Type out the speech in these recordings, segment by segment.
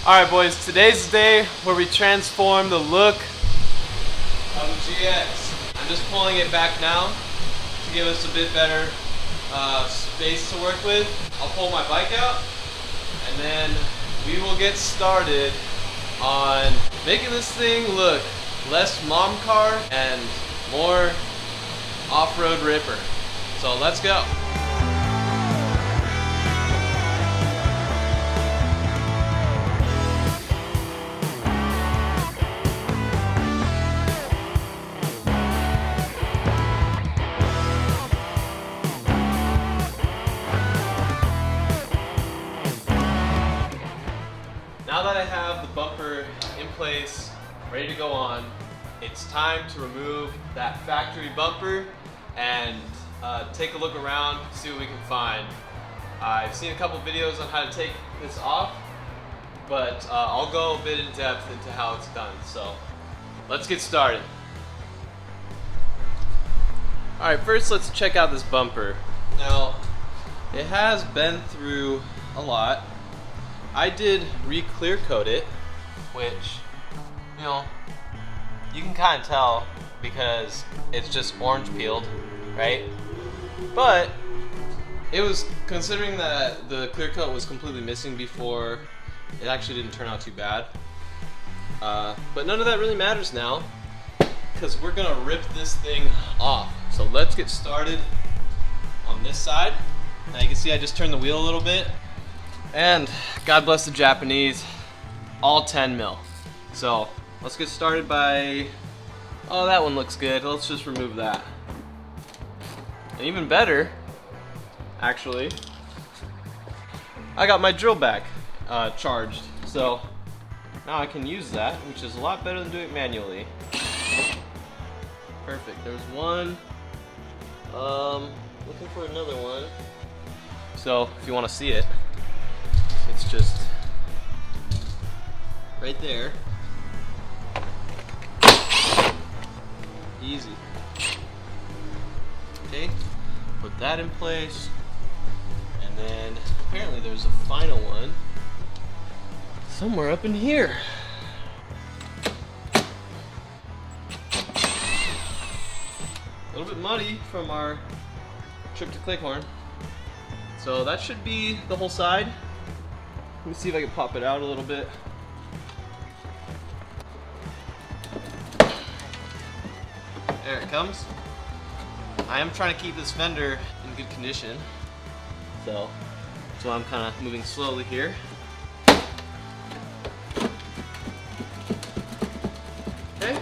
Alright boys, today's the day where we transform the look of the GX. I'm just pulling it back now to give us a bit better space to work with. I'll pull my bike out and then we will get started on making this thing look less mom car and more off-road ripper. So let's go. Now that I have the bumper in place, ready to go on, it's time to remove that factory bumper and take a look around, see what we can find. I've seen a couple videos on how to take this off, but I'll go a bit in depth into how it's done. So let's get started. Alright, first let's check out this bumper. Now, it has been through a lot. I did re-clear coat it, which, you know, you can kind of tell because it's just orange peeled, right? But it was, considering that the clear coat was completely missing before, it actually didn't turn out too bad. But none of that really matters now because we're gonna rip this thing off. So let's get started on this side. Now you can see I just turned the wheel a little bit. And God bless the Japanese, all 10 mil. So let's get started by, oh, that one looks good. Let's just remove that. And even better, actually, I got my drill back charged. So now I can use that, which is a lot better than doing it manually. Perfect, there's one. Looking for another one. So if you want to see it, it's just right there. Easy. Okay, put that in place. And then apparently there's a final one somewhere up in here. A little bit muddy from our trip to Cleghorn. So that should be the whole side. Let me see if I can pop it out a little bit. There it comes. I am trying to keep this fender in good condition, so that's why I'm kind of moving slowly here. Okay,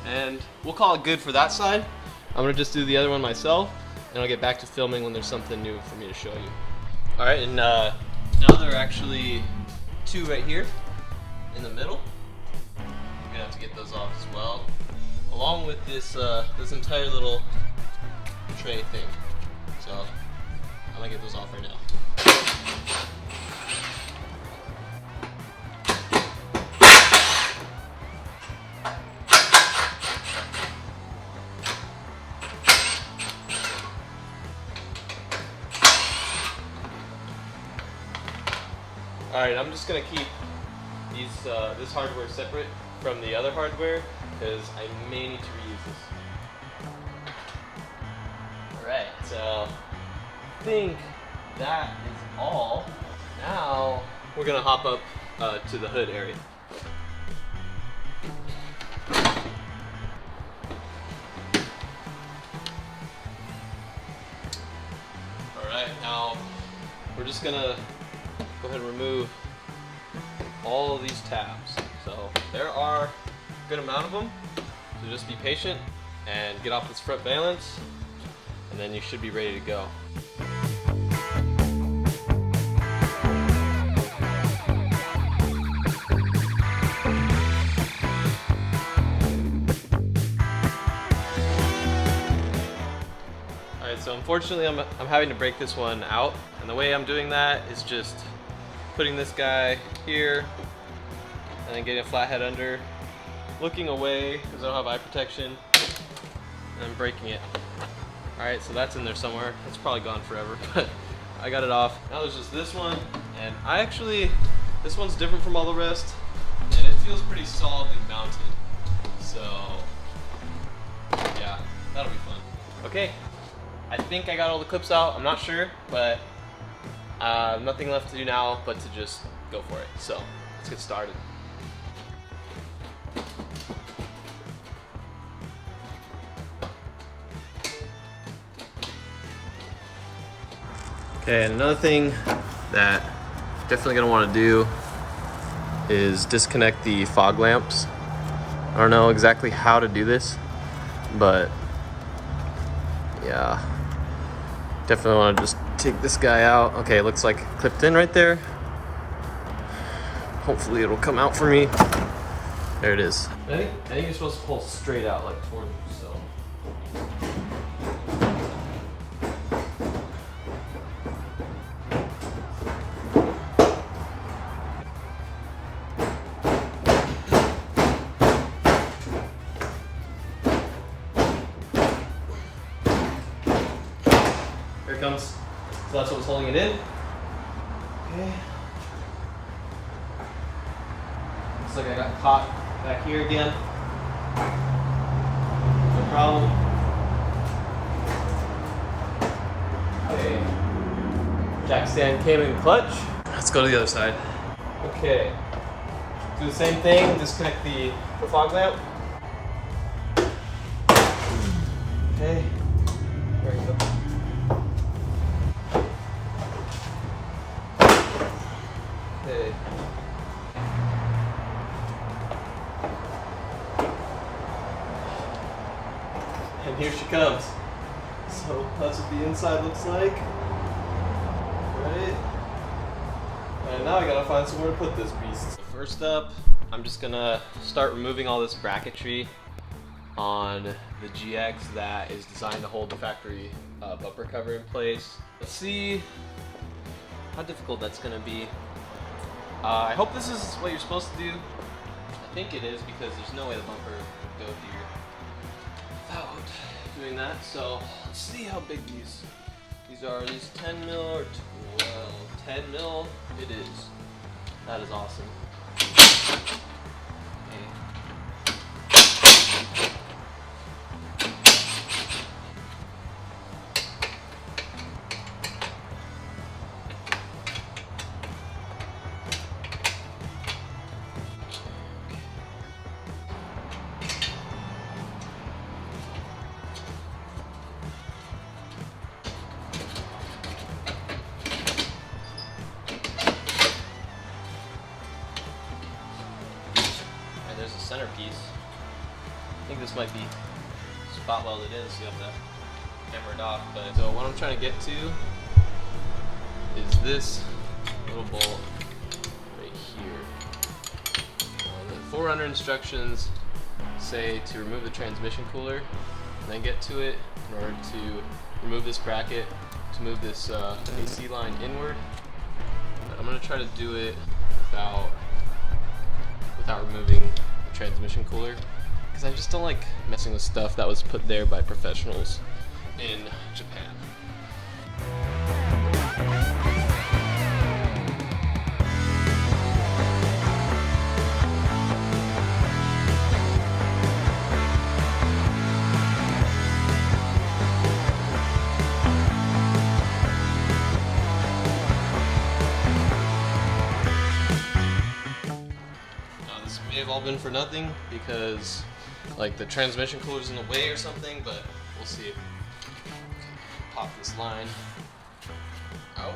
and we'll call it good for that side. I'm gonna just do the other one myself, and I'll get back to filming when there's something new for me to show you. All right, and now there are actually two right here in the middle. I'm gonna have to get those off as well, along with this this entire little tray thing. So I'm gonna get those off right now. Alright, I'm just going to keep these this hardware separate from the other hardware because I may need to reuse this. Alright, so I think that is all. Now we're going to hop up to the hood area. Alright, now we're just going to go ahead and remove all of these tabs. So there are a good amount of them, so just be patient and get off this front valance and then you should be ready to go. Alright, so unfortunately I'm having to break this one out, and the way I'm doing that is just putting this guy here and then getting a flathead under, looking away because I don't have eye protection, and then breaking it. Alright, so that's in there somewhere. It's probably gone forever, but I got it off. Now there's just this one, and I actually This one's different from all the rest, and it feels pretty solidly mounted. So, yeah, that'll be fun. Okay, I think I got all the clips out. I'm not sure, but nothing left to do now but to just go for it. So, let's get started. Okay, and another thing that you're definitely gonna want to do is disconnect the fog lamps. I don't know exactly how to do this, but yeah, definitely want to just take this guy out. Okay, it looks like clipped in right there. Hopefully it'll come out for me. There it is. I think you're supposed to pull straight out, like toward you, so. Here it comes. So that's what's holding it in. Okay. Looks like I got caught back here again. No problem. Okay. Jack stand came in clutch. Let's go to the other side. Okay. Do the same thing, disconnect the fog lamp. Okay. There you go. Okay. And here she comes. So that's what the inside looks like. Right? And now I gotta find somewhere to put this beast. So first up, I'm just gonna start removing all this bracketry on the GX that is designed to hold the factory bumper cover in place. Let's see how difficult that's gonna be. I hope this is what you're supposed to do. I think it is, because there's no way the bumper would go here without doing that. So let's see how big these are. Are these 10 mil or 12? 10 mil it is. That is awesome. There's a centerpiece. I think this might be spot welded in, so you have to hammer it off. But so what I'm trying to get to is this little bolt right here. The Forerunner instructions say to remove the transmission cooler and then get to it in order to remove this bracket, to move this AC line inward. But I'm going to try to do it without removing the transmission cooler, because I just don't like messing with stuff that was put there by professionals in Japan. May have all been for nothing, because like the transmission cooler's in the way or something, but we'll see. Pop this line out.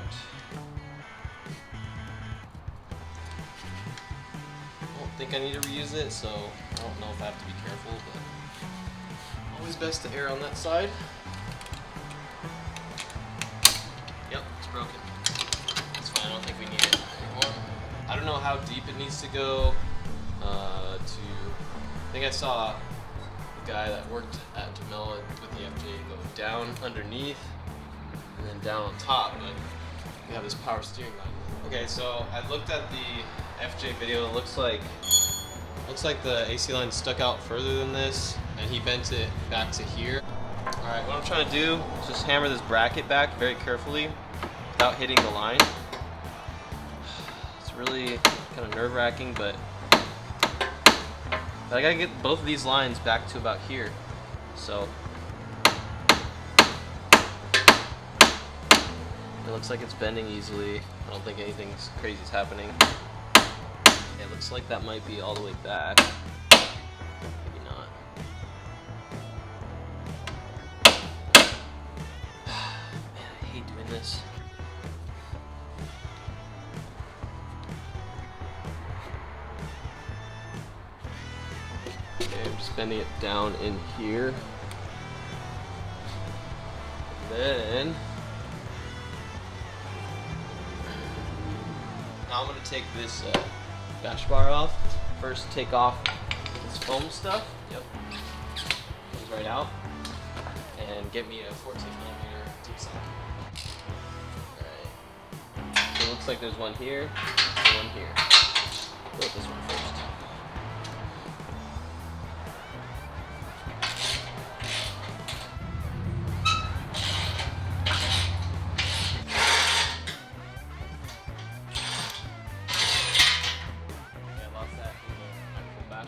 I don't think I need to reuse it, so I don't know if I have to be careful, but always best to err on that side. Yep, it's broken. It's fine, I don't think we need it anymore. I don't know how deep it needs to go. I think I saw a guy that worked at Demello with the FJ go down underneath and then down on top, but we have this power steering line. Okay, so I looked at the FJ video. It looks like the AC line stuck out further than this, and he bent it back to here. All right, what I'm trying to do is just hammer this bracket back very carefully without hitting the line. It's It's really kind of nerve-wracking, but I gotta get both of these lines back to about here. So it looks like it's bending easily. I don't think anything crazy is happening. It looks like that might be all the way back. Maybe not. Man, I hate doing this. Okay, I'm just bending it down in here. Then now I'm going to take this bash bar off. First take off this foam stuff. Yep. Comes right out. And get me a 14mm tube sock. Alright. So it looks like there's one here and one here. Go with this one first.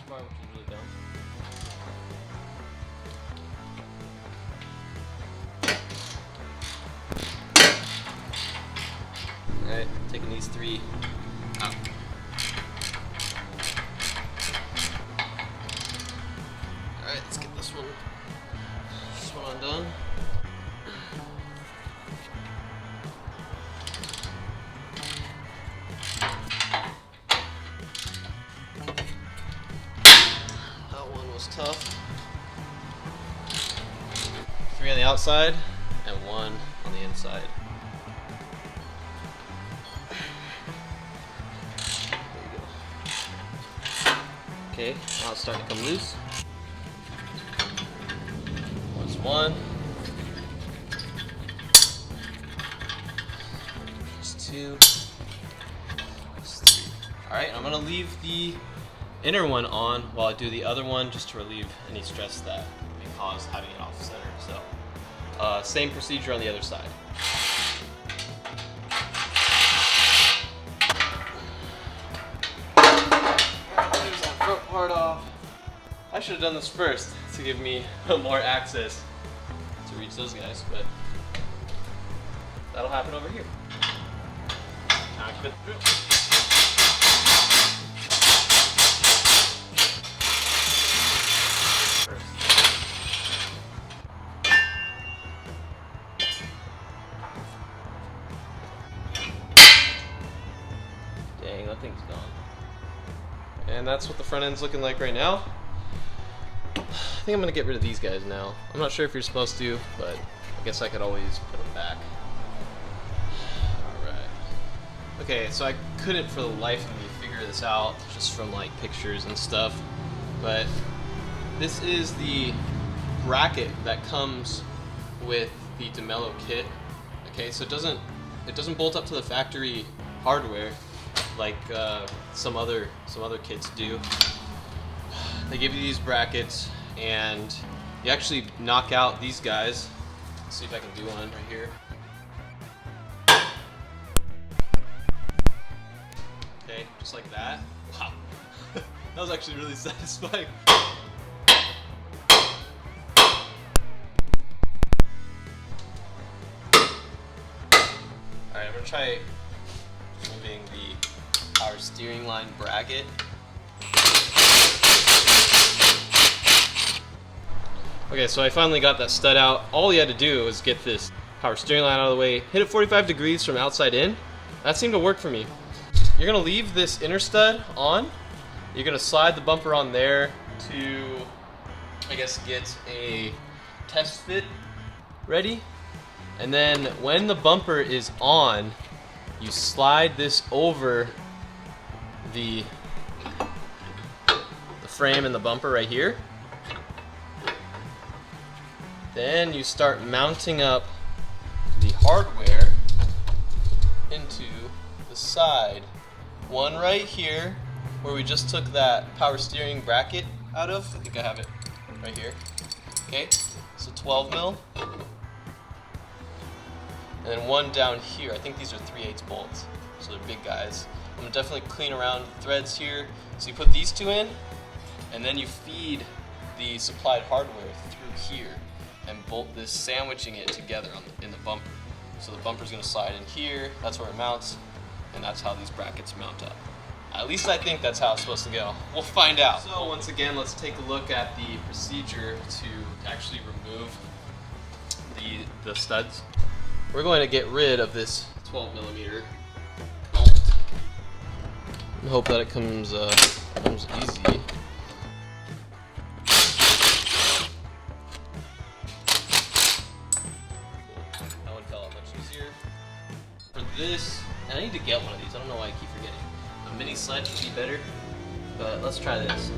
Bar, which is really dumb. Alright, taking these three out. Alright, let's get this one undone. Tough. 3 on the outside and 1 on the inside. There you go. Okay, now it's starting to come loose. That's 1. That's 2. That's 3. Alright, I'm gonna leave the inner one on while I do the other one, just to relieve any stress that may cause having it off center. So same procedure on the other side. There's that front part off. I should have done this first to give me more access to reach those guys, but that'll happen over here. Time to fit through. Dang, that thing's gone. And that's what the front end's looking like right now. I think I'm gonna get rid of these guys now. I'm not sure if you're supposed to, but I guess I could always put them back. Alright. Okay, so I couldn't for the life of me figure this out just from like pictures and stuff, but this is the bracket that comes with the Demello kit. Okay, so it doesn't bolt up to the factory hardware like some other kits do. They give you these brackets, and you actually knock out these guys. Let's see if I can do one right here. Okay, just like that. Wow, that was actually really satisfying. Alright, I'm gonna try moving the power steering line bracket. Okay, so I finally got that stud out. All you had to do was get this power steering line out of the way, hit it 45 degrees from outside in. That seemed to work for me. You're gonna leave this inner stud on. You're gonna slide the bumper on there to, I guess, get a test fit ready. And then when the bumper is on, you slide this over the frame and the bumper right here. Then you start mounting up the hardware into the side. One right here, where we just took that power steering bracket out of. I think I have it right here. Okay, so 12 mil. And then one down here. I think these are 3/8 bolts, so they're big guys. I'm gonna definitely clean around the threads here. So you put these two in, and then you feed the supplied hardware through here and bolt this, sandwiching it together in the bumper. So the bumper's gonna slide in here, that's where it mounts, and that's how these brackets mount up. At least I think that's how it's supposed to go. We'll find out. So once again, let's take a look at the procedure to actually remove the studs. We're going to get rid of this 12mm bolt and hope that it comes easy. That one fell out much easier. For this, and I need to get one of these. I don't know why I keep forgetting. A mini sled would be better, but let's try this.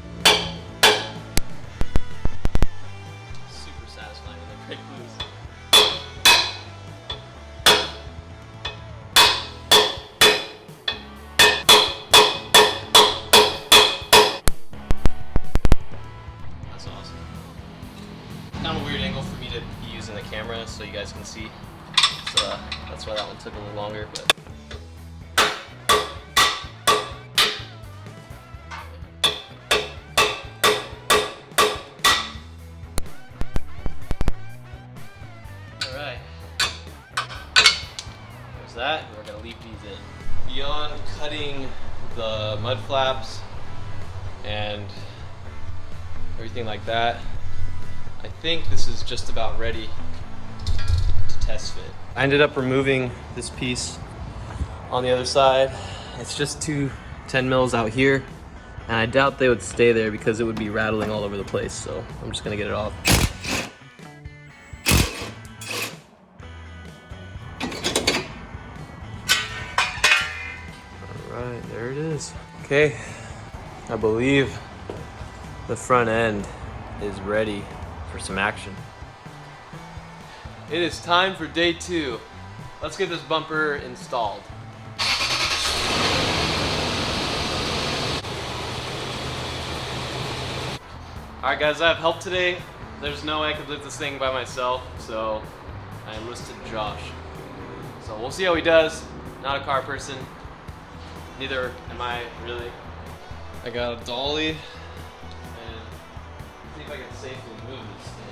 Super satisfying when they break loose. That's awesome. Kind of a weird angle for me to be using the camera so you guys can see. So that's why that one took a little longer, but. Alright, there's that. We're going to leave these in. Beyond cutting the mud flaps and everything like that, I think this is just about ready to test fit. I ended up removing this piece on the other side. It's just two 10 mils out here, and I doubt they would stay there because it would be rattling all over the place, so I'm just going to get it off. Alright, there it is. Okay, I believe the front end is ready for some action. It is time for day 2. Let's get this bumper installed. Alright guys, I have help today. There's no way I could lift this thing by myself, so I enlisted Josh. So we'll see how he does. Not a car person. Neither am I, really. I got a dolly, and see if I can safely move this thing.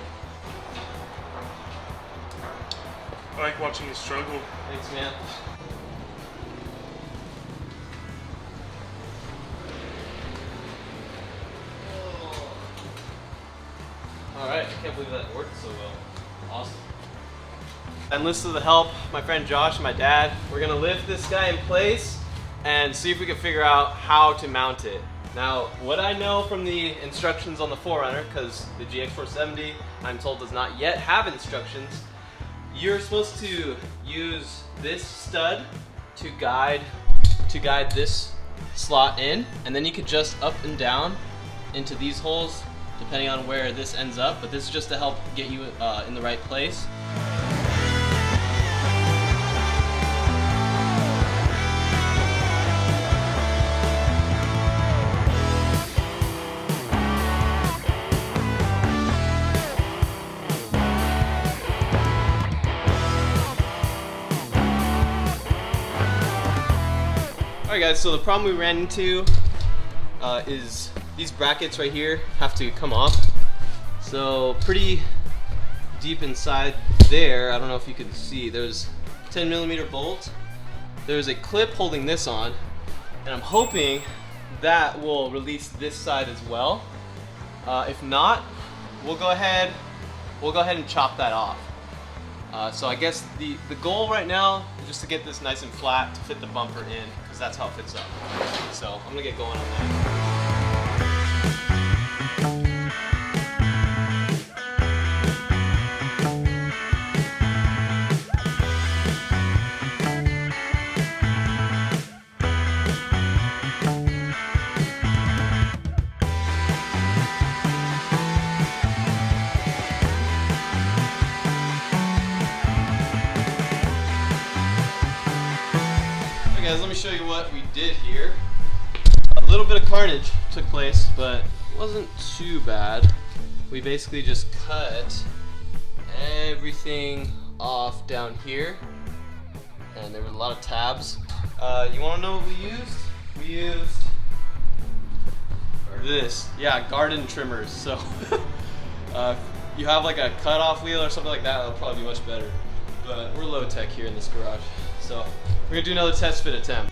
I like watching you struggle. Thanks, man. Alright, I can't believe that worked so well. Awesome. I enlisted the help, my friend Josh and my dad. We're gonna lift this guy in place and see if we can figure out how to mount it. Now, what I know from the instructions on the 4Runner, because the GX470, I'm told, does not yet have instructions, you're supposed to use this stud to guide this slot in, and then you could adjust up and down into these holes depending on where this ends up, but this is just to help get you in the right place. Alright guys, so the problem we ran into is these brackets right here have to come off. So pretty deep inside there, I don't know if you can see, there's a 10mm bolt. There's a clip holding this on, and I'm hoping that will release this side as well. If not, we'll go ahead and chop that off. So I guess the goal right now is just to get this nice and flat to fit the bumper in, because that's how it fits up. So I'm gonna get going on that. Guys, let me show you what we did here. A little bit of carnage took place, but it wasn't too bad. We basically just cut everything off down here, and there were a lot of tabs. You want to know what we used? We used this, yeah, garden trimmers. So you have like a cutoff wheel or something like that, that'll probably be much better. But we're low tech here in this garage. So we're gonna do another test fit attempt.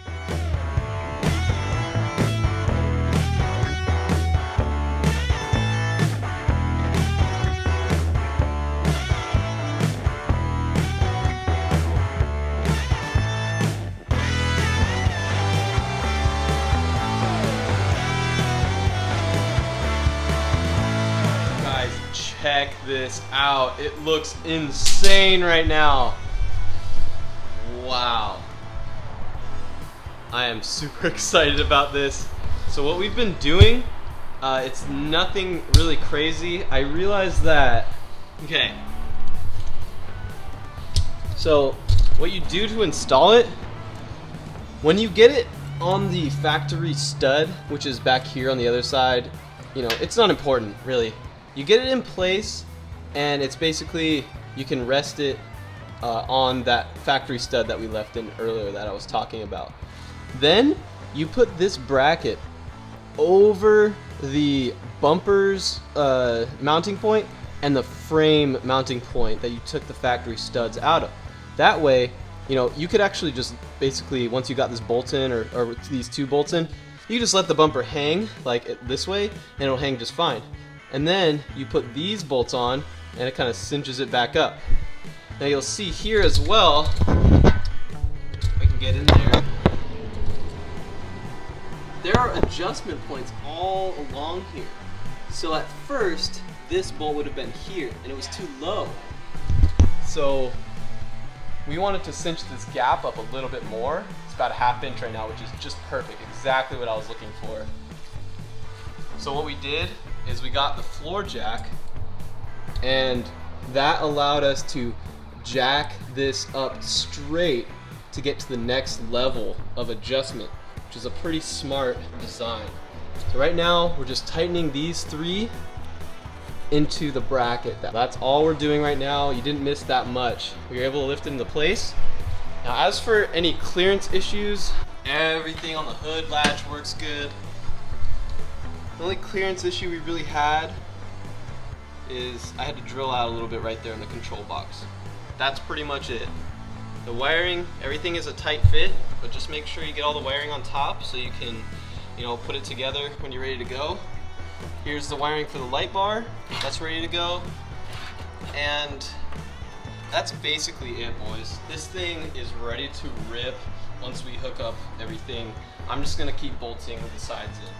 Check this out. It looks insane right now. Wow. I am super excited about this. So what we've been doing, it's nothing really crazy. I realized that, okay. So what you do to install it, when you get it on the factory stud, which is back here on the other side, you know, it's not important really. You get it in place, and it's basically, you can rest it on that factory stud that we left in earlier that I was talking about. Then you put this bracket over the bumper's mounting point and the frame mounting point that you took the factory studs out of. That way, you know, you could actually just basically, once you got this bolt in, or these two bolts in, you just let the bumper hang like this way, and it'll hang just fine. And then you put these bolts on, and it kind of cinches it back up. Now you'll see here as well, if I can get in there, there are adjustment points all along here. So at first, this bolt would have been here, and it was too low. So we wanted to cinch this gap up a little bit more. It's about a ½ inch right now, which is just perfect, exactly what I was looking for. So what we did is we got the floor jack, and that allowed us to jack this up straight to get to the next level of adjustment, which is a pretty smart design. So right now we're just tightening these three into the bracket. That's all we're doing right now. You didn't miss that much. We were able to lift it into place. Now as for any clearance issues, everything on the hood latch works good. The only clearance issue we really had is I had to drill out a little bit right there in the control box. That's pretty much it. The wiring, everything is a tight fit, but just make sure you get all the wiring on top so you can, you know, put it together when you're ready to go. Here's the wiring for the light bar. That's ready to go. And that's basically it, boys. This thing is ready to rip once we hook up everything. I'm just gonna keep bolting the sides in.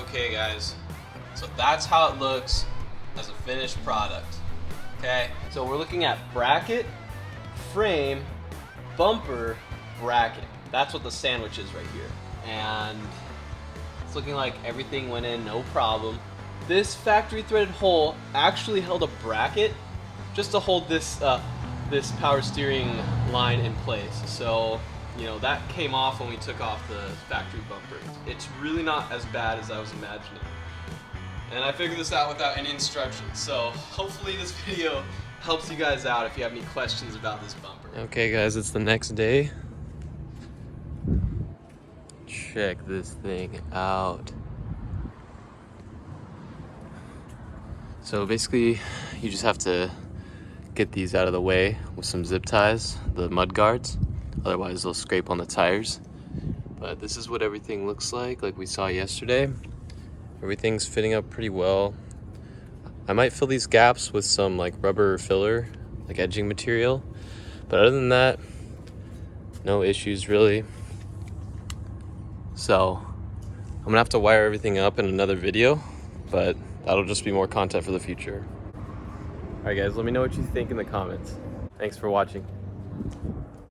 Okay guys, so that's how it looks as a finished product. Okay, so we're looking at bracket, frame, bumper, bracket. That's what the sandwich is right here. And it's looking like everything went in no problem. This factory threaded hole actually held a bracket just to hold this this power steering line in place. So, you know, that came off when we took off the factory bumper. It's really not as bad as I was imagining. And I figured this out without any instructions. So hopefully this video helps you guys out if you have any questions about this bumper. Okay guys, it's the next day. Check this thing out. So basically, you just have to get these out of the way with some zip ties, the mud guards. Otherwise they'll scrape on the tires. But this is what everything looks like we saw yesterday. Everything's fitting up pretty well. I might fill these gaps with some like rubber filler, like edging material. But other than that, no issues really. So I'm gonna have to wire everything up in another video, but that'll just be more content for the future. All right guys, let me know what you think in the comments. Thanks for watching.